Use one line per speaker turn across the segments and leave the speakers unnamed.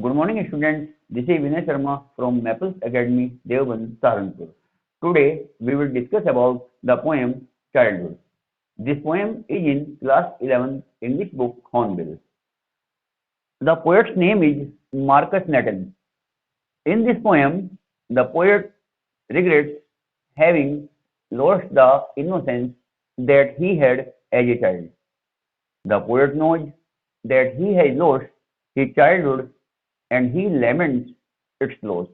Good morning, students. This is Vinay Sharma from Maples Academy, Deoband, Saharanpur. Today, we will discuss about the poem Childhood. This poem is in class 11 English book Hornbill. The poet's name is Marcus Nathan. In this poem, the poet regrets having lost the innocence that he had as a child. The poet knows that he has lost his childhood and he laments its loss.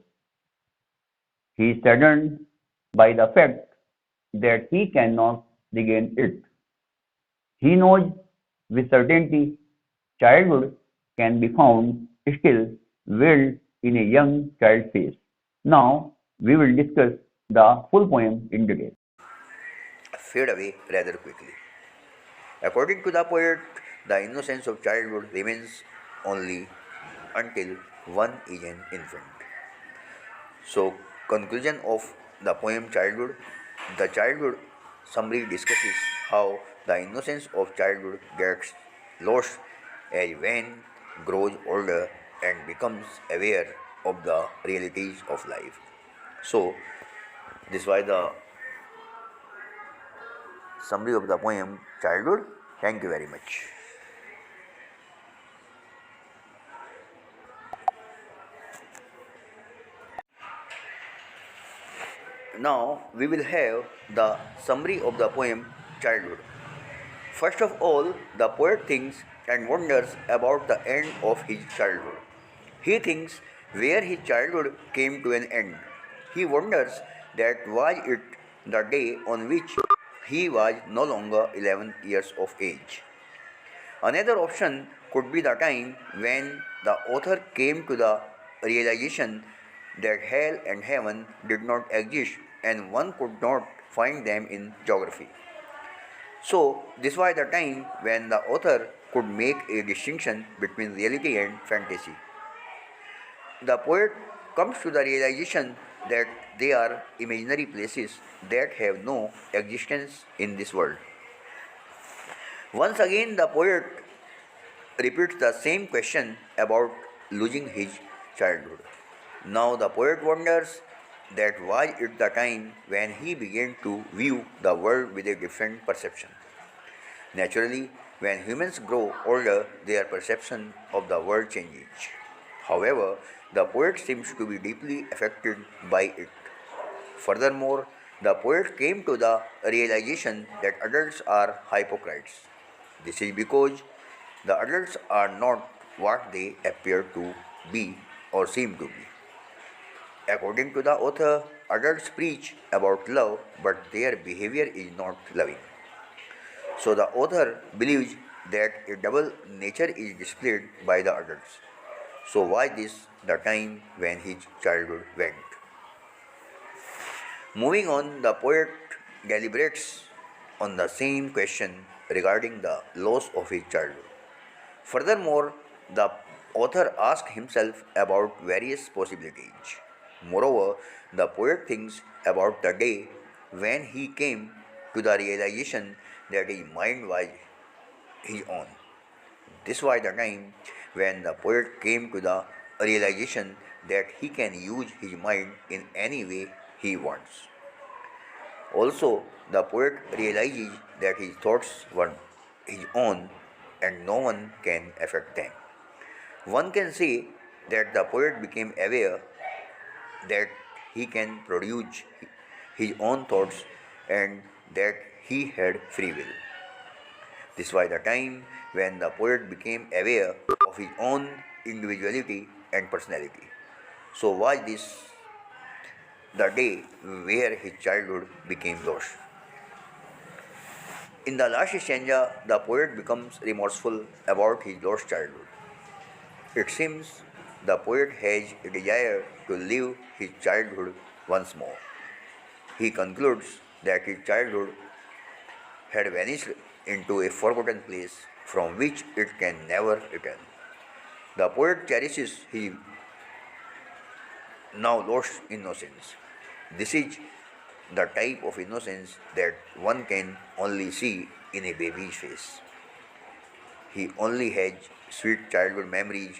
He is saddened by the fact that he cannot regain it. He knows with certainty childhood can be found still veiled in a young child's face. Now we will discuss the full poem in detail.
Fade away rather quickly. According to the poet, the innocence of childhood remains only until one is an infant. So, conclusion of the poem Childhood. The childhood summary discusses how the innocence of childhood gets lost as one grows older and becomes aware of the realities of life. So, this was the summary of the poem Childhood. Thank you very much. Now we will have the summary of the poem Childhood. First of all, the poet thinks and wonders about the end of his childhood. He thinks where his childhood came to an end. He wonders that was it the day on which he was no longer 11 years of age. Another option could be the time when the author came to the realization that hell and heaven did not exist and one could not find them in geography. So, this was the time when the author could make a distinction between reality and fantasy. The poet comes to the realization that they are imaginary places that have no existence in this world. Once again, the poet repeats the same question about losing his childhood. Now the poet wonders that was it the time when he began to view the world with a different perception. Naturally, when humans grow older, their perception of the world changes. However, the poet seems to be deeply affected by it. Furthermore, the poet came to the realization that adults are hypocrites. This is because the adults are not what they appear to be or seem to be. According to the author, adults preach about love, but their behavior is not loving. So the author believes that a double nature is displayed by the adults. So why this the time when his childhood went? Moving on, the poet deliberates on the same question regarding the loss of his childhood. Furthermore, the author asks himself about various possibilities. Moreover, the poet thinks about the day when he came to the realization that his mind was his own. This was the time when the poet came to the realization that he can use his mind in any way he wants. Also, the poet realizes that his thoughts were his own and no one can affect them. One can say that the poet became aware that he can produce his own thoughts and that he had free will. This was the time when the poet became aware of his own individuality and personality. So was this the day where his childhood became lost. In the last stanza, the poet becomes remorseful about his lost childhood. It seems the poet has a desire to live his childhood once more. He concludes that his childhood had vanished into a forgotten place from which it can never return. The poet cherishes his now lost innocence. This is the type of innocence that one can only see in a baby's face. He only has sweet childhood memories